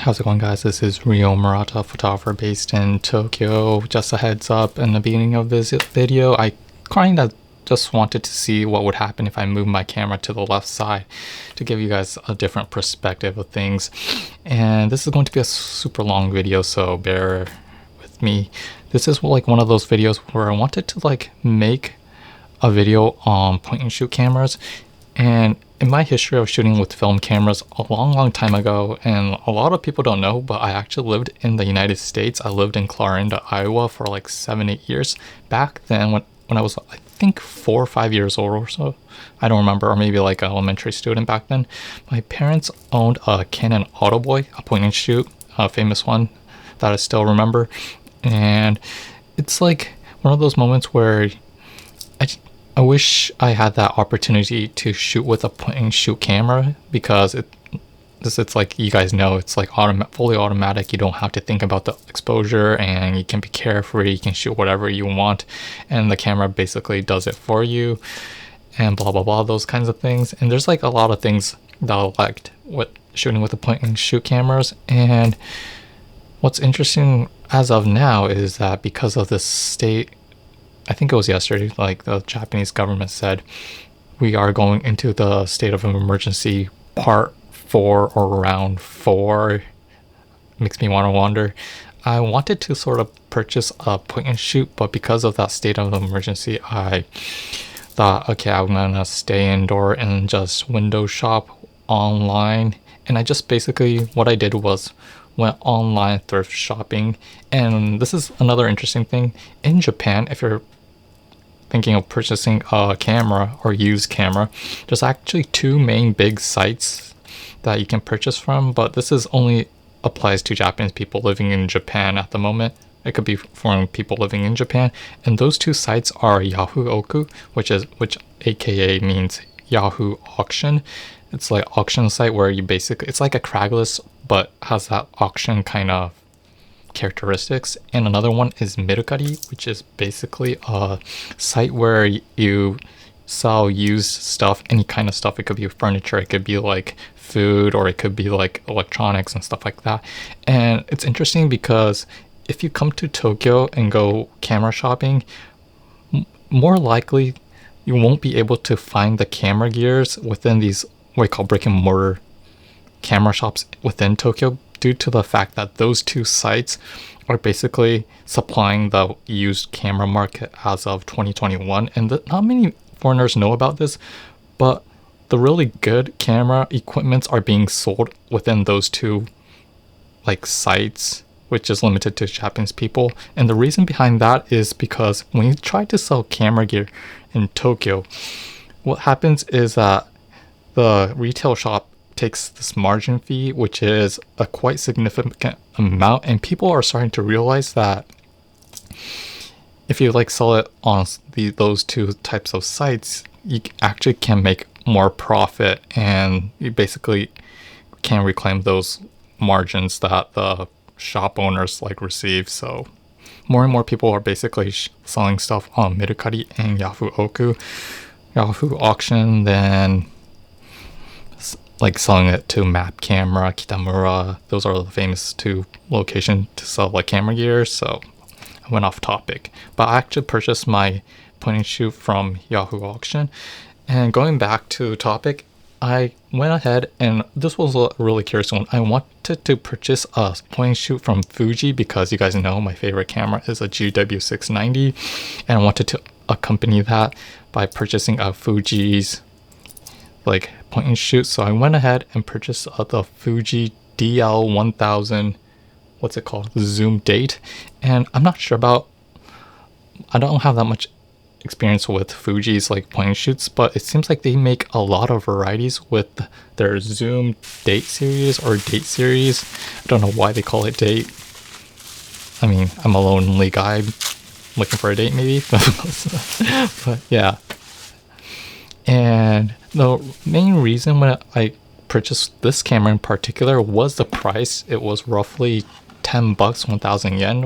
How's it going, guys? This is Ryo Murata, photographer based in Tokyo. Just a heads up, in the beginning of this video, I kind of just wanted to see what would happen if I moved my camera to the left side to give you guys a different perspective of things. And this is going to be a super long video, so bear with me. This is like one of those videos where I wanted to make a video on point and shoot cameras. And in my history of shooting with film cameras a long time ago, and a lot of people don't know, but I actually lived in the United States. I lived in Clarinda, Iowa for like 7-8 years. Back then when I was, I think, 4 or 5 years old or so, I don't remember, or maybe like an elementary student back then, my parents owned a Canon Autoboy, a point and shoot, a famous one that I still remember. And it's like one of those moments where I wish I had that opportunity to shoot with a point and shoot camera, because it's like, you guys know, it's like fully automatic. You don't have to think about the exposure, and you can be carefree. You can shoot whatever you want, and the camera basically does it for you, and blah blah blah, those kinds of things. And there's like a lot of things that I liked with shooting with the point and shoot cameras. And what's interesting as of now is that because of this state, I think it was yesterday, like the Japanese government said, we are going into the state of emergency part 4 or round 4. Makes me want to wonder. I wanted to sort of purchase a point and shoot, but because of that state of emergency, I thought, okay, I'm gonna stay indoor and just window shop online. And I just basically, what I did was went online thrift shopping. And this is another interesting thing. In Japan, if you're thinking of purchasing a camera or used camera, there's actually 2 main big sites that you can purchase from, but this is only applies to Japanese people living in Japan at the moment. It could be for people living in Japan. And those 2 sites are Yahoo Auction, which aka means Yahoo Auction. It's like auction site where you basically, it's like a Craigslist but has that auction kind of characteristics. And another one is Mercari, which is basically a site where you sell used stuff, any kind of stuff. It could be furniture, it could be like food, or it could be like electronics and stuff like that. And it's interesting because if you come to Tokyo and go camera shopping, more likely you won't be able to find the camera gears within these what we call brick and mortar camera shops within Tokyo, due to the fact that those 2 sites are basically supplying the used camera market as of 2021. And not many foreigners know about this, but the really good camera equipments are being sold within those 2 sites, which is limited to Japanese people. And the reason behind that is because when you try to sell camera gear in Tokyo, what happens is that the retail shop takes this margin fee, which is a quite significant amount, and people are starting to realize that if you sell it on those 2 types of sites, you actually can make more profit, and you basically can reclaim those margins that the shop owners receive. So more and more people are basically selling stuff on Mercari and Yahoo Auction, then selling it to Map Camera, Kitamura. Those are the famous 2 locations to sell camera gear. So I went off topic, but I actually purchased my point and shoot from Yahoo Auction. And going back to topic, I went ahead, and this was a really curious one. I wanted to purchase a point and shoot from Fuji, because you guys know my favorite camera is a GW690, and I wanted to accompany that by purchasing a Fuji's point and shoot. So I went ahead and purchased the Fuji DL-1000, what's it called, zoom date. And I'm not sure about, I don't have that much experience with Fuji's point and shoots, but it seems like they make a lot of varieties with their zoom date series or date series. I don't know why they call it date. I mean, I'm a lonely guy looking for a date maybe, but yeah. And the main reason when I purchased this camera in particular was the price. It was roughly $10, 1,000 yen,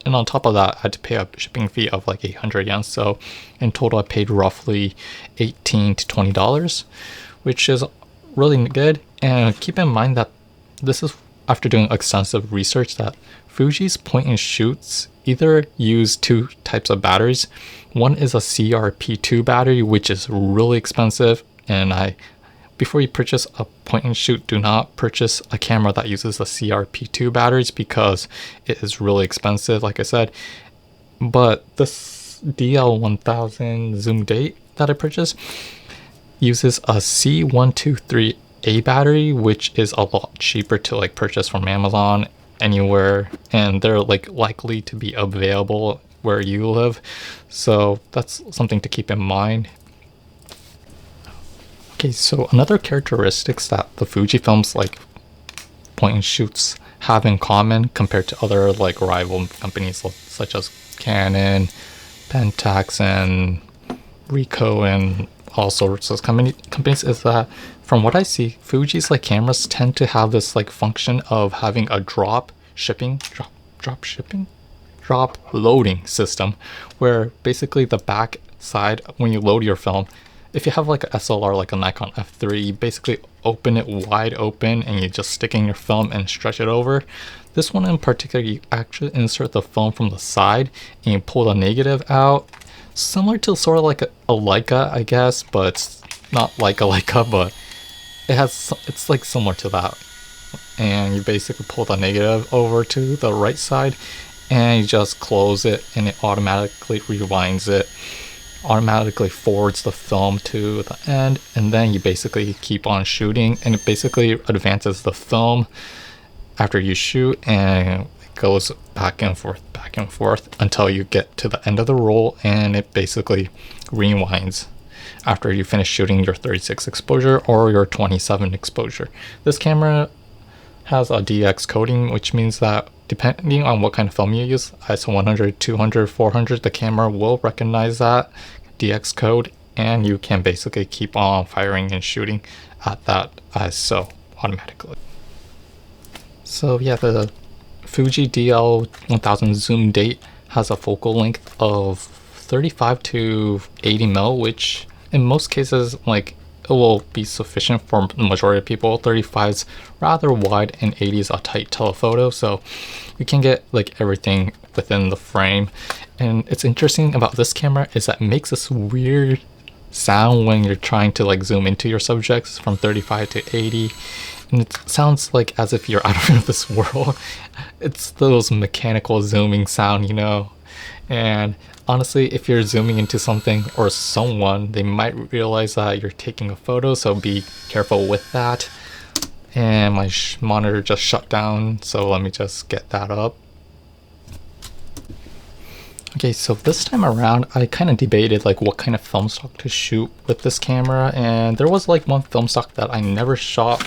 and on top of that, I had to pay a shipping fee of 800 yen. So in total, I paid roughly $18 to $20, which is really good. And keep in mind that this is after doing extensive research, that Fuji's point and shoots either use two types of batteries. One is a CRP2 battery, which is really expensive, and before you purchase a point and shoot, do not purchase a camera that uses the CRP2 batteries because it is really expensive, like I said. But this DL-1000 zoom date that I purchased uses a C123A battery, which is a lot cheaper to like purchase from Amazon anywhere, and they're like likely to be available where you live, so that's something to keep in mind. Okay, so another characteristics that the Fujifilms like point and shoots have in common compared to other like rival companies such as Canon, Pentax, and Ricoh, and all sorts of companies is that, from what I see, Fuji's like cameras tend to have this like function of having a drop loading system, where basically the back side, when you load your film, if you have like a SLR like a Nikon F3, you basically open it wide open and you just stick in your film and stretch it over. This one in particular, you actually insert the film from the side and you pull the negative out, similar to sort of like a Leica, I guess, but it's not like a Leica, but it's like similar to that. And you basically pull the negative over to the right side and you just close it, and it automatically rewinds it, automatically forwards the film to the end, and then you basically keep on shooting, and it basically advances the film after you shoot, and it goes back and forth until you get to the end of the roll, and it basically rewinds after you finish shooting your 36 exposure or your 27 exposure. This camera has a DX coding, which means that depending on what kind of film you use, ISO 100, 200, 400, the camera will recognize that DX code, and you can basically keep on firing and shooting at that ISO automatically. So yeah, the Fuji DL-1000 zoom date has a focal length of 35 to 80 mil, which in most cases, like, it will be sufficient for the majority of people. 35 is rather wide and 80 is a tight telephoto, so you can get like everything within the frame. And it's interesting about this camera is that it makes this weird sound when you're trying to like zoom into your subjects from 35 to 80, and it sounds like as if you're out of this world. It's those mechanical zooming sound, you know. And honestly, if you're zooming into something or someone, they might realize that you're taking a photo, so be careful with that. And my monitor just shut down, so let me just get that up. Okay, so this time around, I kind of debated like what kind of film stock to shoot with this camera, and there was like one film stock that I never shot,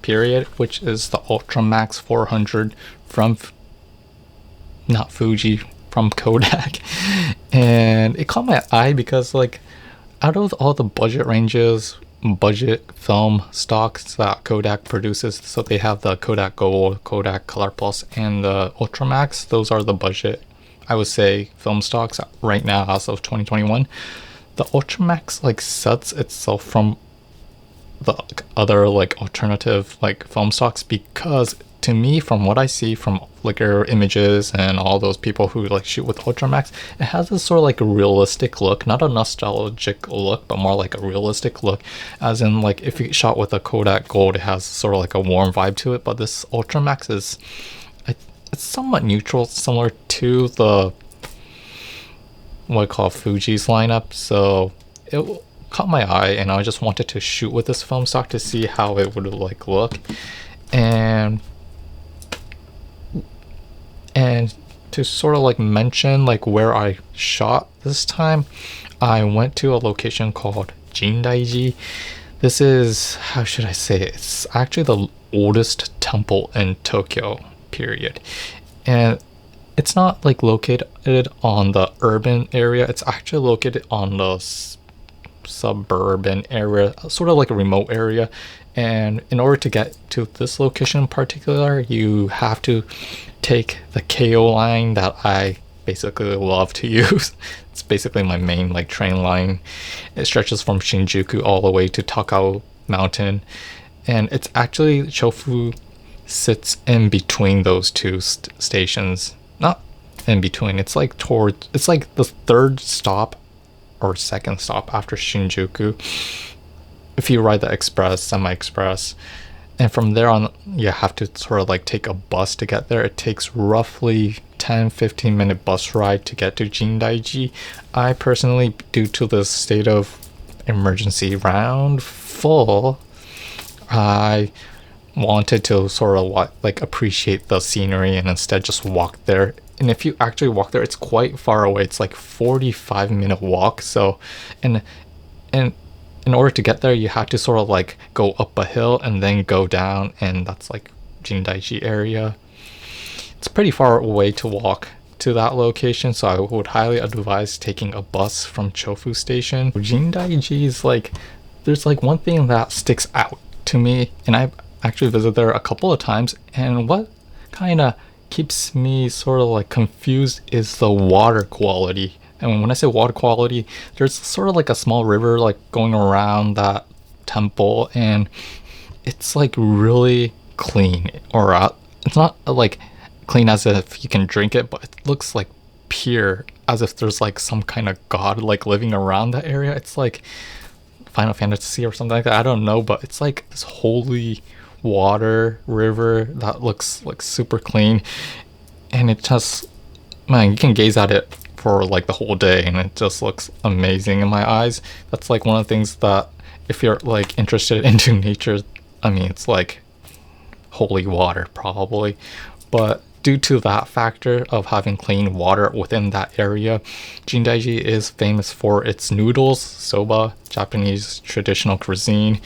period, which is the Ultramax 400 from, not Fuji, from Kodak. And it caught my eye because like out of all the budget ranges, budget film stocks that Kodak produces, so they have the Kodak Gold, Kodak Color Plus, and the Ultramax. Those are the budget, I would say, film stocks right now as of 2021. The Ultramax like sets itself from the other like alternative like film stocks because, to me, from what I see from Flickr images and all those people who like shoot with Ultramax, it has this sort of like a realistic look, not a nostalgic look, but more like a realistic look, as in like if you shot with a Kodak Gold, it has sort of like a warm vibe to it, but this Ultramax is, it's somewhat neutral, similar to the what I call Fuji's lineup. So it caught my eye, and I just wanted to shoot with this film stock to see how it would like look. And to sort of like mention like where I shot this time, I went to a location called Jindaiji. This is, how should I say it? It's actually the oldest temple in Tokyo, period. And it's not like located on the urban area, it's actually located on the suburban area, sort of like a remote area. And in order to get to this location in particular, you have to take the KO line that I basically love to use. It's basically my main like train line. It stretches from Shinjuku all the way to Takao Mountain, and it's actually Chofu sits in between those two stations. Not in between. It's like the third stop or second stop after Shinjuku. If you ride the express, semi-express, and from there on, you have to sort of like take a bus to get there. It takes roughly 10-15 minute bus ride to get to Jindaiji. I personally, due to the state of emergency round full, I wanted to sort of like appreciate the scenery and instead just walk there. And if you actually walk there, it's quite far away. It's like 45-minute walk. So, and in order to get there, you have to sort of like go up a hill and then go down, and that's like Jindaiji area. It's pretty far away to walk to that location, so I would highly advise taking a bus from Chofu station. Jindaiji is like, there's like one thing that sticks out to me, and I've actually visited there a couple of times, and what kind of keeps me sort of like confused is the water quality. And when I say water quality, there's sort of like a small river like going around that temple, and it's like really clean. Or it's not like clean as if you can drink it, but it looks like pure, as if there's like some kind of god like living around that area. It's like Final Fantasy or something like that. I don't know, but it's like this holy water river that looks like super clean, and it just, man, you can gaze at it for like the whole day and it just looks amazing in my eyes. That's like one of the things that, if you're like interested into nature, I mean, it's like holy water probably. But due to that factor of having clean water within that area, Jindaiji is famous for its noodles, soba, Japanese traditional cuisine.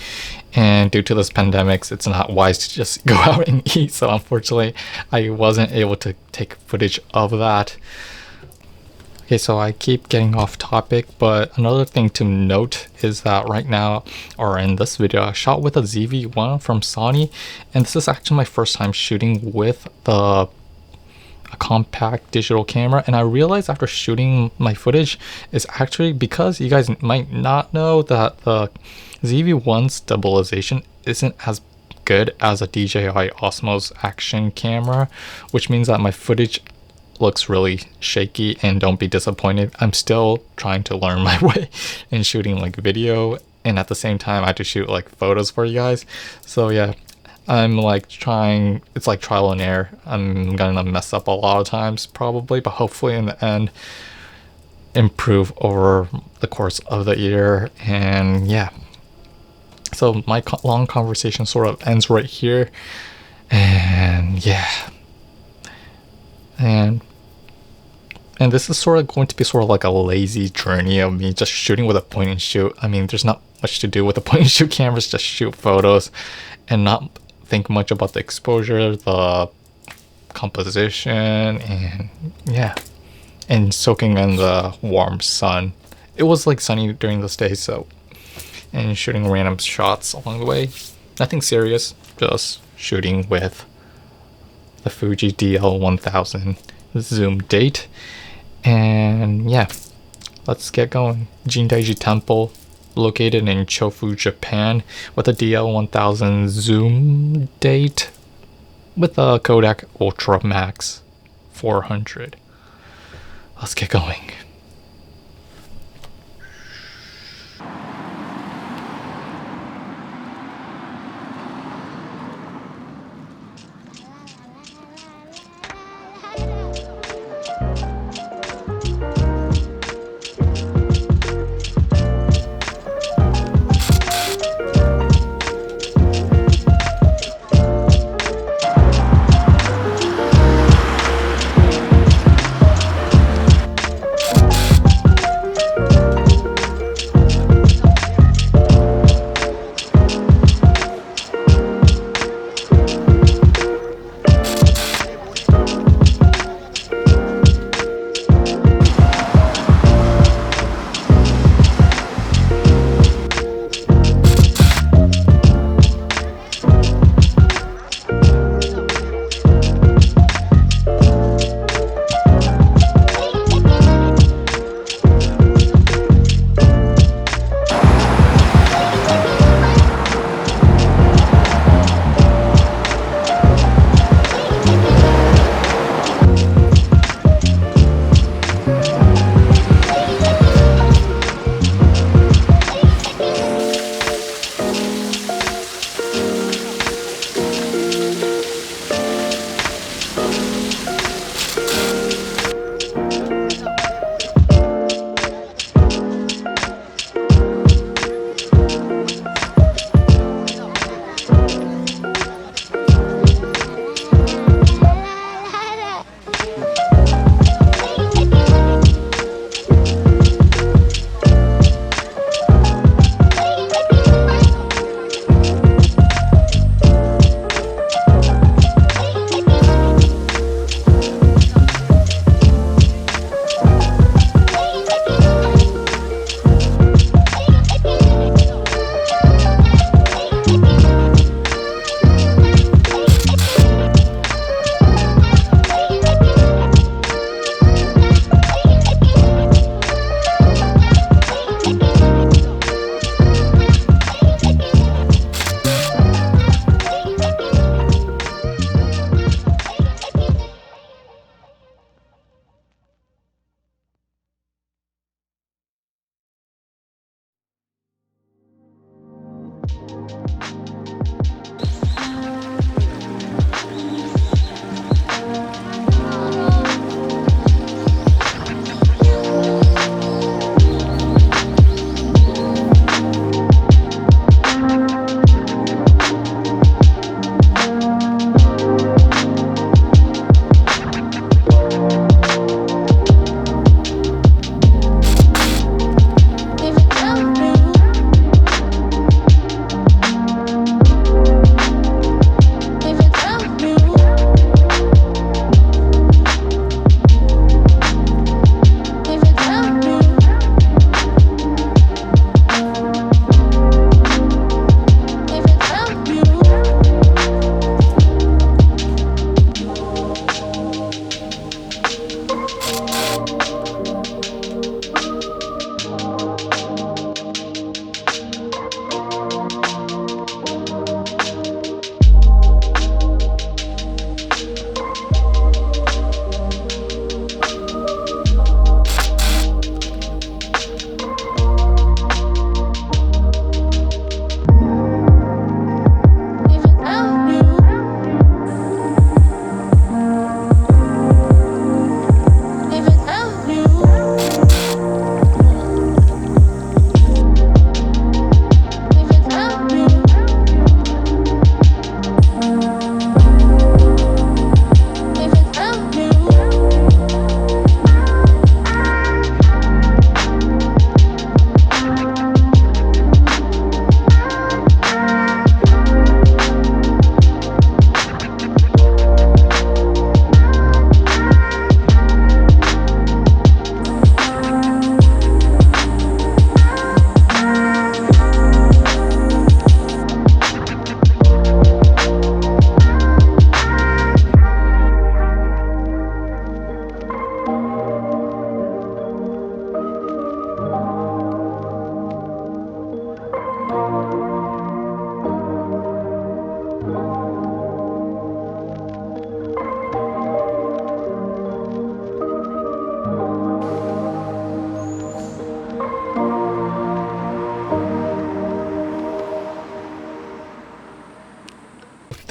And due to this pandemic, it's not wise to just go out and eat. So unfortunately, I wasn't able to take footage of that. Okay, so I keep getting off topic, but another thing to note is that right now, or in this video, I shot with a ZV-1 from Sony, and this is actually my first time shooting with a compact digital camera. And I realized after shooting my footage is actually, because you guys might not know that the ZV-1 stabilization isn't as good as a DJI Osmos action camera, which means that my footage looks really shaky, and don't be disappointed. I'm still trying to learn my way in shooting like video, and at the same time I have to shoot like photos for you guys. So yeah, I'm like trying, it's like trial and error. I'm gonna mess up a lot of times probably, but hopefully in the end improve over the course of the year. And yeah, so my long conversation sort of ends right here. And yeah, and this is sort of going to be sort of like a lazy journey of me just shooting with a point and shoot. I mean, there's not much to do with the point and shoot cameras, just shoot photos and not think much about the exposure, the composition, and yeah, and soaking in the warm sun. It was like sunny during this day, so, and shooting random shots along the way. Nothing serious, just shooting with the Fuji DL-1000 zoom date. And yeah, let's get going. Jindaiji Temple, located in Chofu, Japan, with a DL-1000 zoom date with a Kodak Ultramax 400. Let's get going.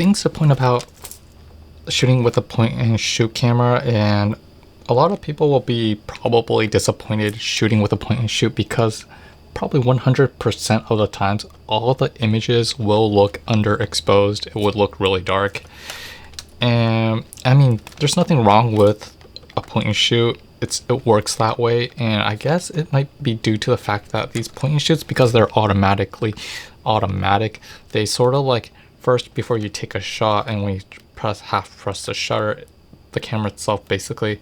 things to point about shooting with a point and shoot camera, and a lot of people will be probably disappointed shooting with a point and shoot because probably 100% of the times all the images will look underexposed. It would look really dark. And I mean, there's nothing wrong with a point and shoot. It works that way, and I guess it might be due to the fact that these point and shoots, because they're automatic, they sort of like, first before you take a shot and when you press the shutter, the camera itself basically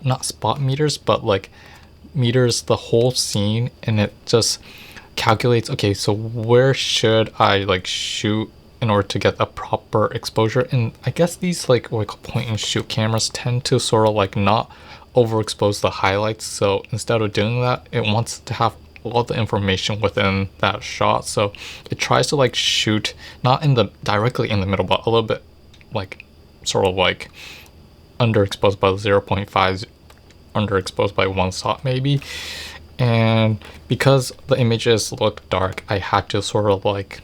not spot meters, but like meters the whole scene, and it just calculates, okay, so where should I like shoot in order to get a proper exposure. And I guess these like what we call point and shoot cameras tend to sort of like not overexpose the highlights, so instead of doing that, it wants to have all the information within that shot, so it tries to like shoot not in the directly in the middle, but a little bit like sort of like underexposed by 0.5, underexposed by 1 stop maybe. And because the images look dark, I had to sort of like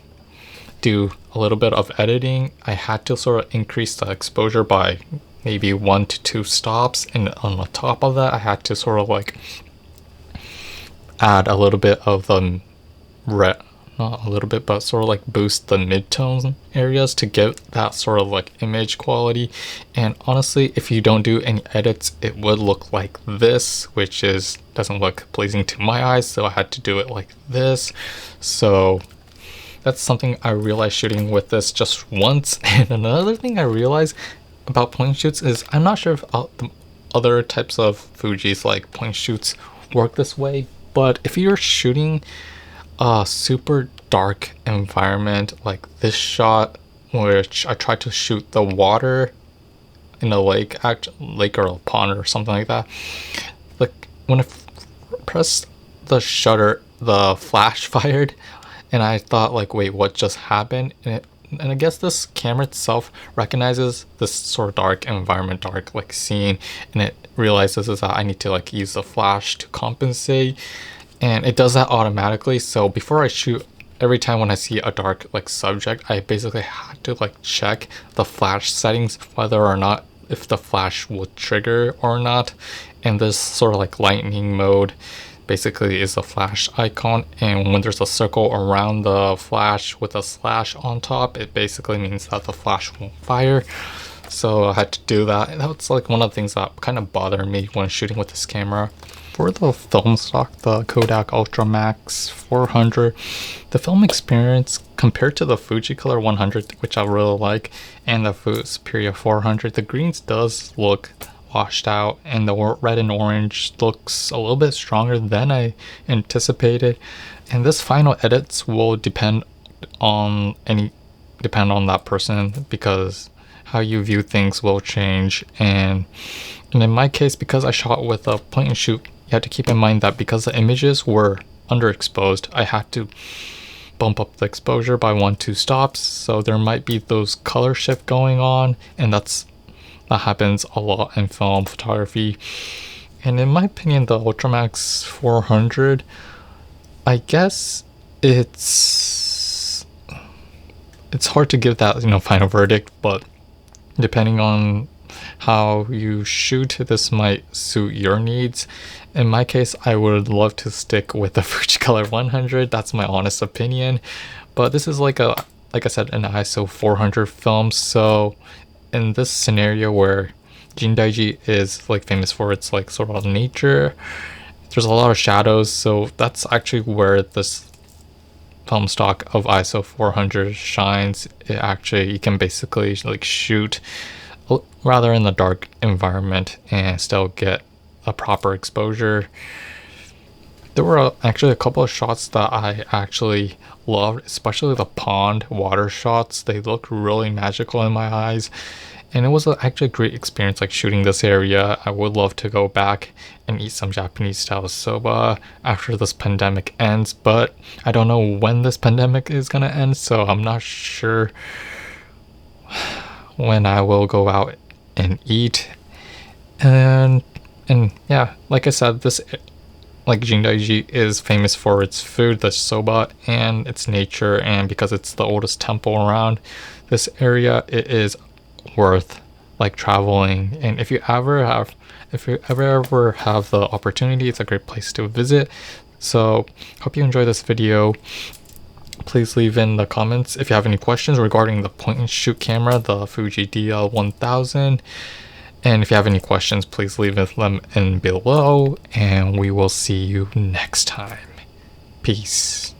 do a little bit of editing. I had to sort of increase the exposure by maybe 1 to 2 stops, and on the top of that I had to sort of like add a little bit of the red, not a little bit, but sort of like boost the midtone areas to get that sort of like image quality. And honestly, if you don't do any edits, it would look like this, which doesn't look pleasing to my eyes, so I had to do it like this. So that's something I realized shooting with this just once. And another thing I realized about point and shoots is I'm not sure if the other types of Fujis like point and shoots work this way, but if you're shooting a super dark environment like this shot, which I tried to shoot the water in a lake or a pond or something like that, like when I pressed the shutter, the flash fired, and I thought like, wait, what just happened? And I guess this camera itself recognizes this sort of dark environment, dark like scene, and it realizes that I need to like use the flash to compensate, and it does that automatically. So before I shoot, every time when I see a dark like subject, I basically had to like check the flash settings, whether or not if the flash would trigger or not. And this sort of like lightning mode basically is the flash icon, and when there's a circle around the flash with a slash on top, it basically means that the flash won't fire. So I had to do that, and that's like one of the things that kind of bothered me when shooting with this camera. For the film stock, the Kodak Ultramax 400, the film experience compared to the Fujicolor 100, which I really like, and the Superior 400, the greens does look washed out, and the red and orange looks a little bit stronger than I anticipated. And this final edits will depend on that person, because how you view things will change. And in my case, because I shot with a point and shoot, you have to keep in mind that because the images were underexposed, I had to bump up the exposure by 1-2 stops, so there might be those color shift going on, and that happens a lot in film photography. And in my opinion, the Ultramax 400, I guess it's hard to give that final verdict, but depending on how you shoot, this might suit your needs. In my case, I would love to stick with the Fujicolor 100. That's my honest opinion. But this is like I said, an ISO 400 film. So in this scenario where Jindaiji is like famous for its like sort of nature, there's a lot of shadows. So that's actually where this film stock of ISO 400 shines. You can basically like shoot rather in the dark environment and still get a proper exposure. There were actually a couple of shots that I actually loved, especially the pond water shots. They look really magical in my eyes, and it was actually a great experience like shooting this area. I would love to go back and eat some Japanese style soba after this pandemic ends, but I don't know when this pandemic is gonna end, so I'm not sure when I will go out and eat. And yeah, like I said, this like Jindaiji is famous for its food, the soba, and its nature, and because it's the oldest temple around this area, it is worth like traveling. And if you ever have the opportunity, it's a great place to visit. So hope you enjoy this video. Please leave in the comments if you have any questions regarding the point and shoot camera, the Fuji DL-1000. And if you have any questions, please leave them in below, and we will see you next time. Peace.